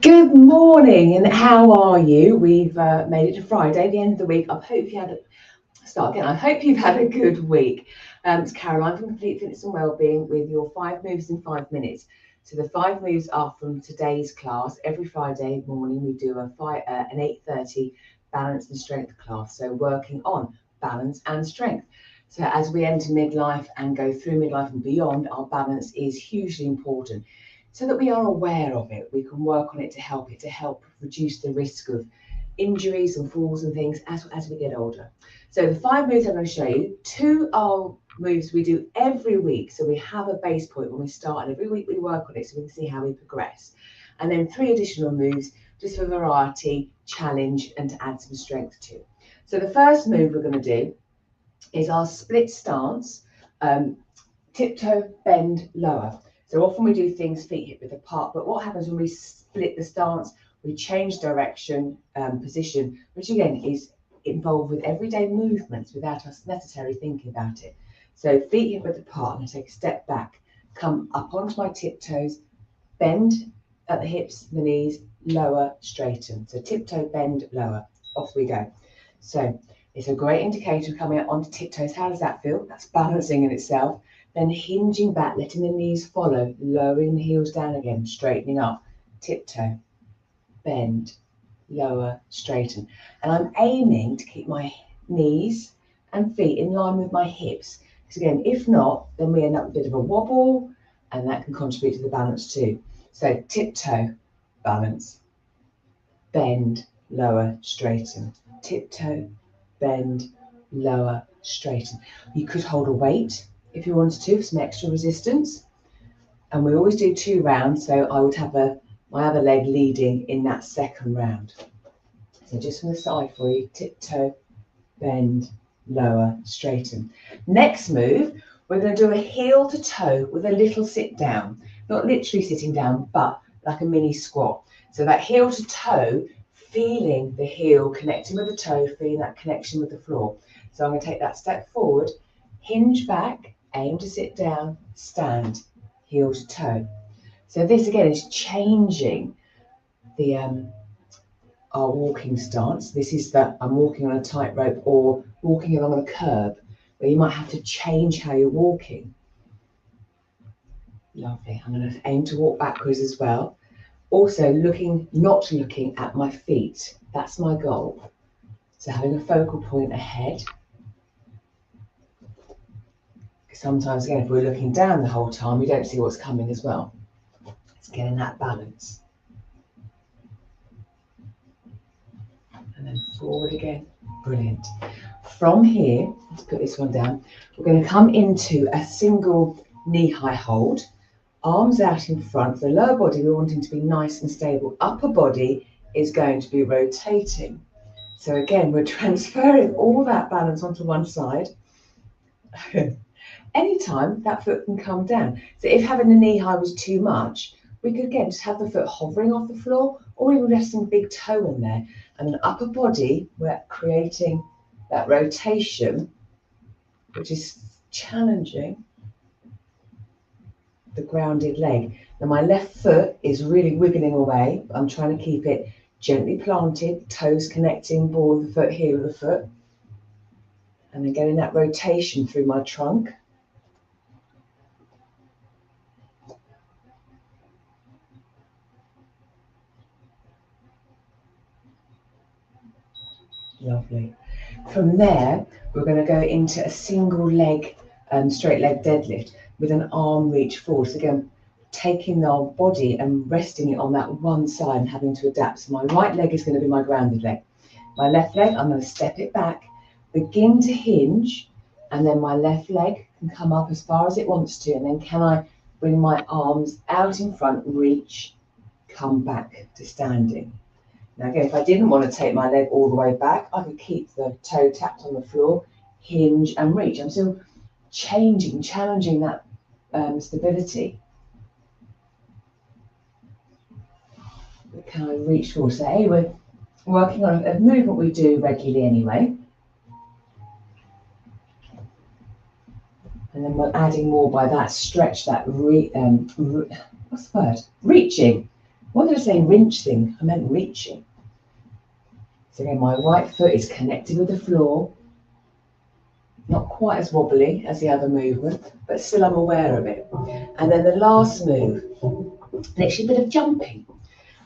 Good morning, and how are you? We've made it to Friday, the end of the week. I hope you had I hope you've had a good week. It's Caroline from Complete Fitness and Wellbeing with your 5 moves in 5 minutes. So the 5 moves are from today's class. Every Friday morning we do an 8:30 balance and strength class. So working on balance and strength. So as we enter midlife and go through midlife and beyond, our balance is hugely important. So that we are aware of it, we can work on it to help reduce the risk of injuries and falls and things as we get older. So the 5 moves I'm going to show you, 2 are moves we do every week. So we have a base point when we start, and every week we work on it so we can see how we progress. And then 3 additional moves just for variety, challenge, and to add some strength to. So the first move we're going to do is our split stance, tiptoe, bend, lower. So often we do things feet hip width apart, but what happens when we split the stance, we change direction, position, which again is involved with everyday movements without us necessarily thinking about it. So feet hip width apart, I'm going to take a step back, come up onto my tiptoes, bend at the hips, the knees, lower, straighten. So tiptoe, bend, lower, off we go. So it's a great indicator coming up onto tiptoes. How does that feel? That's balancing in itself. Then hinging back, letting the knees follow, lowering the heels down again, straightening up, tiptoe, bend, lower, straighten. And I'm aiming to keep my knees and feet in line with my hips. Because again, if not, then we end up with a bit of a wobble, and that can contribute to the balance too. So tiptoe, balance, bend, lower, straighten, tiptoe, bend, lower, straighten. You could hold a weight if you wanted to, for some extra resistance. And we always do 2 rounds, so I would have my other leg leading in that second round. So just from the side for you, tiptoe, bend, lower, straighten. Next move, we're going to do a heel to toe with a little sit down. Not literally sitting down, but like a mini squat. So that heel to toe, feeling the heel connecting with the toe, feeling that connection with the floor. So I'm going to take that step forward, hinge back, aim to sit down, stand, heel to toe. So this again is changing the our walking stance. This is that I'm walking on a tightrope or walking along a curb, where you might have to change how you're walking. Lovely. I'm going to aim to walk backwards as well. Also not looking at my feet. That's my goal. So having a focal point ahead. Sometimes again, if we're looking down the whole time, we don't see what's coming as well. It's getting that balance. And then forward again. Brilliant. From here, let's put this one down. We're going to come into a single knee-high hold. Arms out in front. The lower body, we're wanting to be nice and stable. Upper body is going to be rotating. So again, we're transferring all that balance onto one side. Anytime that foot can come down. So if having the knee high was too much, we could again just have the foot hovering off the floor, or even resting a big toe on there. And the upper body, we're creating that rotation, which is challenging the grounded leg. Now my left foot is really wiggling away. I'm trying to keep it gently planted, toes connecting, ball of the foot, heel of the foot. And then getting that rotation through my trunk. Lovely. From there, we're going to go into a single leg, straight leg deadlift with an arm reach forward. So again, taking our body and resting it on that one side and having to adapt. So my right leg is going to be my grounded leg. My left leg, I'm going to step it back, begin to hinge, and then my left leg can come up as far as it wants to. And then can I bring my arms out in front, reach, come back to standing. Now again, if I didn't want to take my leg all the way back, I could keep the toe tapped on the floor, hinge and reach. I'm still challenging that stability. But can I reach forward? So hey, we're working on a movement we do regularly anyway. And then we're adding more by that stretch, that what's the word? Reaching. What did I say? Wrenching. I meant reaching. So again, my right foot is connected with the floor. Not quite as wobbly as the other movement, but still I'm aware of it. And then the last move, literally a bit of jumping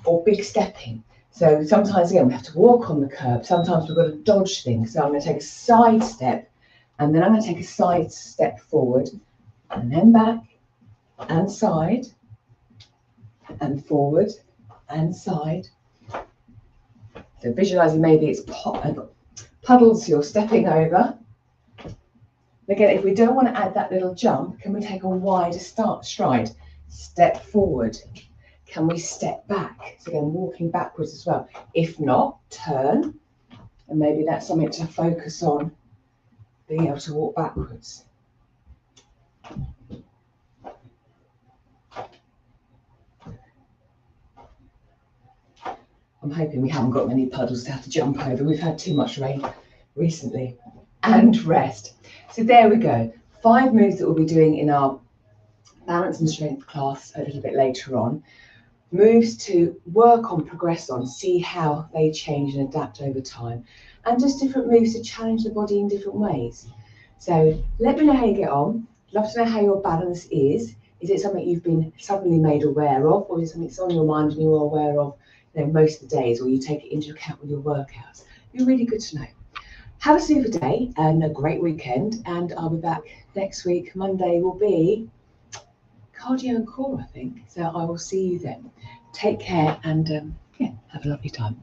or big stepping. So sometimes, again, we have to walk on the curb. Sometimes we've got to dodge things. So I'm going to take a side step, and then I'm going to take a side step forward, and then back, and side, and forward, and side. So visualizing maybe it's puddles you're stepping over. Again, if we don't want to add that little jump, can we take a wider stride? Step forward. Can we step back? So again, walking backwards as well. If not, turn. And maybe that's something to focus on, being able to walk backwards. I'm hoping we haven't got many puddles to have to jump over. We've had too much rain recently. And rest. So there we go. 5 moves that we'll be doing in our balance and strength class a little bit later on. Moves to work on, progress on, see how they change and adapt over time. And just different moves to challenge the body in different ways. So let me know how you get on. Love to know how your balance is. Is it something you've been suddenly made aware of, or is it something that's on your mind and you're aware of, most of the days, or you take it into account with your workouts? It'd be really good to know. Have a super day and a great weekend, and I'll be back next week. Monday will be cardio and core, I think. So I will see you then. Take care and have a lovely time.